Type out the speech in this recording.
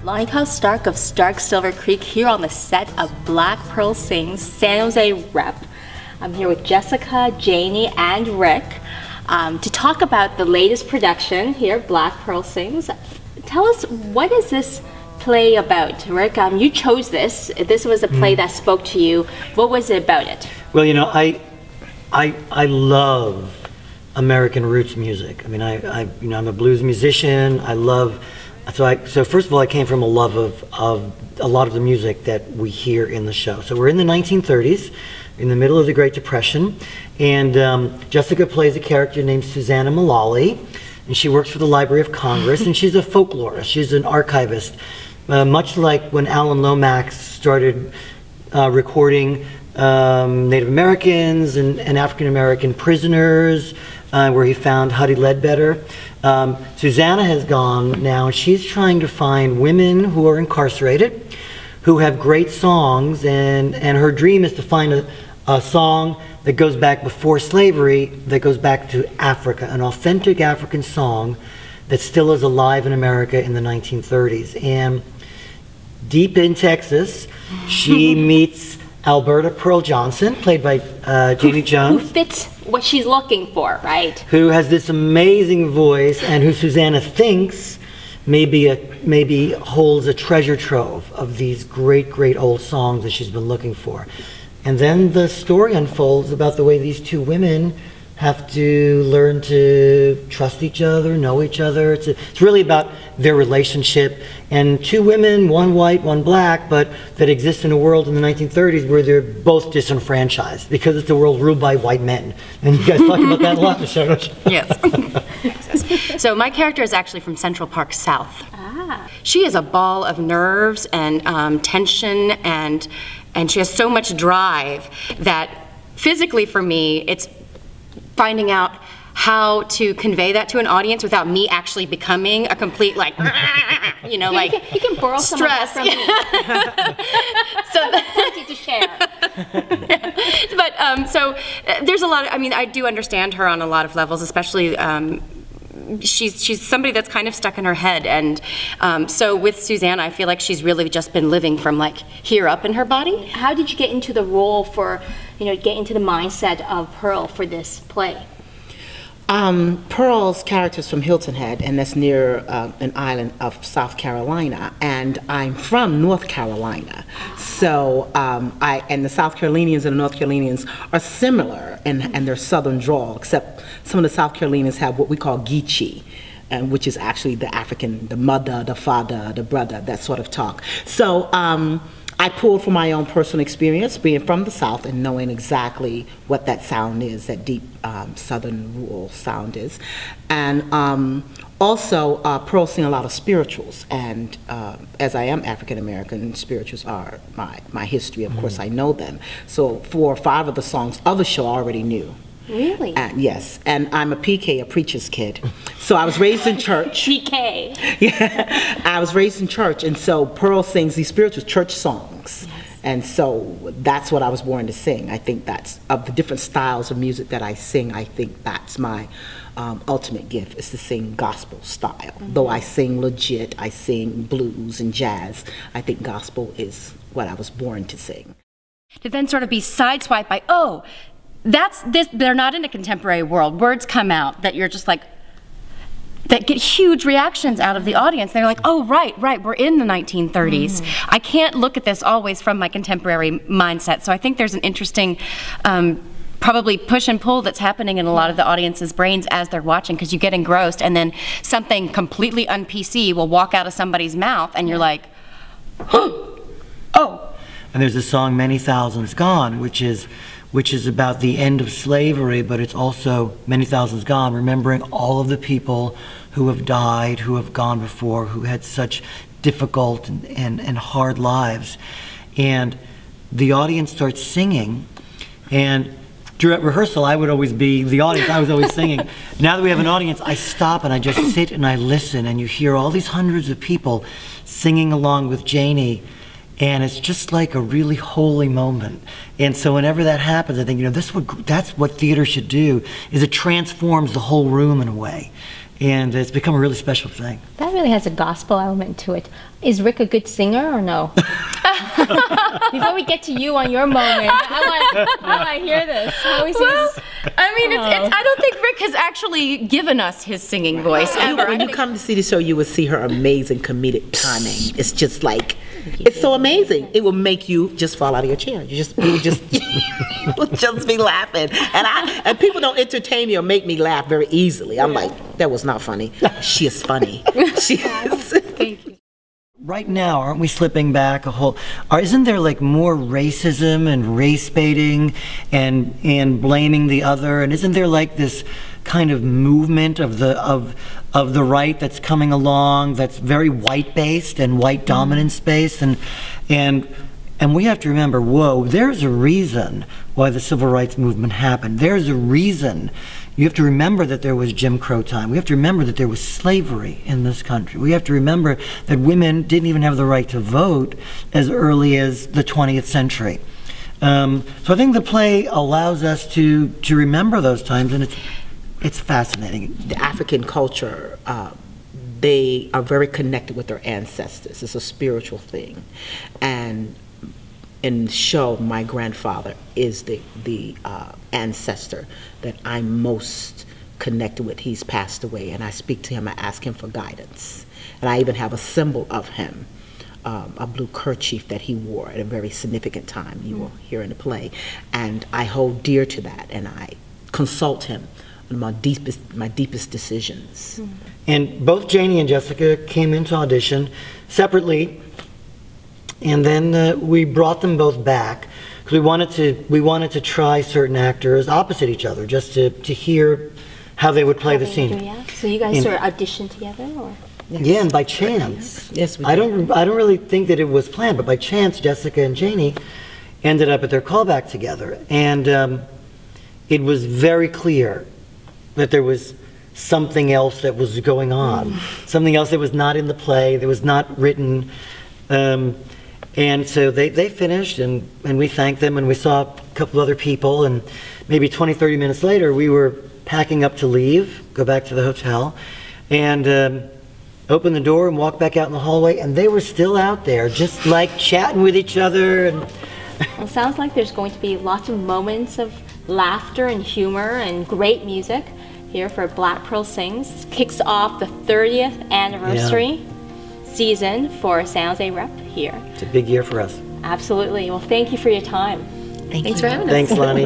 Lighthouse Stark of Stark Silver Creek here on the set of Black Pearl Sings San Jose Rep. I'm here with Jessica, Janie, and Rick to talk about the latest production here, Black Pearl Sings. Tell us, what is this play about? Rick, you chose this. This was a play that spoke to you. What was it about it? Well, you know, I love American roots music. I mean, I'm a blues musician. I love, so first of all, I came from a love of a lot of the music that we hear in the show. So we're in the 1930s, in the middle of the Great Depression, and Jessica plays a character named Susannah Mullally, and she works for the Library of Congress, and she's a folklorist. She's an archivist, much like when Alan Lomax started recording Native Americans and African American prisoners, where he found Huddie Ledbetter. Susannah has gone now, and she's trying to find women who are incarcerated, who have great songs, and her dream is to find a song that goes back before slavery, that goes back to Africa, an authentic African song that still is alive in America in the 1930s. And deep in Texas, she meets Alberta Pearl Johnson, played by Janie Jones. Who fits what she's looking for, right? Who has this amazing voice, and who Susannah thinks maybe holds a treasure trove of these great old songs that she's been looking for. And then the story unfolds about the way these two women have to learn to trust each other, know each other. It's really about their relationship, and two women, one white, one black, but that exist in a world in the 1930s where they're both disenfranchised because it's a world ruled by white men. And you guys talk about that a lot in the show, don't you? Yes. So my character is actually from Central Park South. Ah. She is a ball of nerves and tension, and she has so much drive that physically for me, it's finding out how to convey that to an audience without me actually becoming a complete, like, you know, like, you can borrow some of that from me. So plenty to share. But so there's a lot of, I mean, I do understand her on a lot of levels, especially she's somebody that's kind of stuck in her head, and so with Susannah, I feel like she's really just been living from like here up in her body. How did you get into the role for, get into the mindset of Pearl for this play? Pearl's character's from Hilton Head, and that's near an island of South Carolina, and I'm from North Carolina. So and the South Carolinians and the North Carolinians are similar in their southern drawl, except some of the South Carolinians have what we call Geechee, which is actually the African, the mother, the father, the brother, that sort of talk. So I pulled from my own personal experience, being from the South and knowing exactly what that sound is, that deep southern rural sound is. And also, Pearl sing a lot of spirituals, and as I am African American, spirituals are my history. Of course, I know them. So 4 or 5 of the songs of the show I already knew. Really? Yes, and I'm a PK, a preacher's kid. So I was raised in church. PK. Yeah, I was raised in church, and so Pearl sings these spiritual church songs. Yes. And so that's what I was born to sing. I think that's, of the different styles of music that I sing, I think that's my ultimate gift, is to sing gospel style. Mm-hmm. Though I sing legit, I sing blues and jazz, I think gospel is what I was born to sing. To then sort of be sideswiped by, oh, that's this, they're not in a contemporary world. Words come out that you're just like, that get huge reactions out of the audience. They're like, oh, right, we're in the 1930s. I can't look at this always from my contemporary mindset. So I think there's an interesting, probably push and pull that's happening in a lot of the audience's brains as they're watching, because you get engrossed, and then something completely un-PC will walk out of somebody's mouth, and you're like, oh. And there's a song, Many Thousands Gone, which is about the end of slavery, but it's also Many Thousands Gone, remembering all of the people who have died, who have gone before, who had such difficult and hard lives. And the audience starts singing, and during rehearsal, I would always be the audience, I was always singing. Now that we have an audience, I stop and I just sit and I listen, and you hear all these hundreds of people singing along with Janie. And it's just like a really holy moment. And so whenever that happens, I think, that's what theater should do, is it transforms the whole room in a way. And it's become a really special thing. That really has a gospel element to it. Is Rick a good singer or no? Before we get to you on your moment, I want to hear this. How is his? I mean, I don't think Rick has actually given us his singing voice ever. When you come to see the show, you will see her amazing comedic timing. It's just like, it's so amazing. It will make you just fall out of your chair. You will just be laughing. And people don't entertain me or make me laugh very easily. I'm like, that was not funny. She is funny. She is. Thank you. Right now, aren't we slipping back a whole? Isn't there like more racism and race baiting and blaming the other? And isn't there like this kind of movement of the right that's coming along that's very white based and white dominance based and we have to remember, whoa, there's a reason why the civil rights movement happened. There's a reason. You have to remember that there was Jim Crow time. We have to remember that there was slavery in this country. We have to remember that women didn't even have the right to vote as early as the 20th century. So I think the play allows us to remember those times, and it's fascinating. The African culture, they are very connected with their ancestors. It's a spiritual thing. And in the show, my grandfather is the ancestor that I'm most connected with. He's passed away, and I speak to him. I ask him for guidance, and I even have a symbol of him, a blue kerchief that he wore at a very significant time. You will hear in the play, and I hold dear to that, and I consult him on my deepest decisions. And both Janie and Jessica came into audition separately. And then we brought them both back because we wanted to try certain actors opposite each other, just to hear how they would play the scene. Yeah. So you guys sort of auditioned together, or? Yes. Yeah, and by chance. Yes, we I did. don't really think that it was planned, but by chance, Jessica and Janie ended up at their callback together, and it was very clear that there was something else that was going on, something else that was not in the play, that was not written. And so they finished, and we thanked them, and we saw a couple other people, and maybe 20, 30 minutes later, we were packing up to leave, go back to the hotel, and opened the door and walked back out in the hallway, and they were still out there, just like chatting with each other. And Well, it sounds like there's going to be lots of moments of laughter and humor and great music here for Black Pearl Sings. Kicks off the 30th anniversary season for San Jose Rep here. It's a big year for us. Absolutely. Well, thank you for your time. Thanks for having us. Thanks, Lonnie.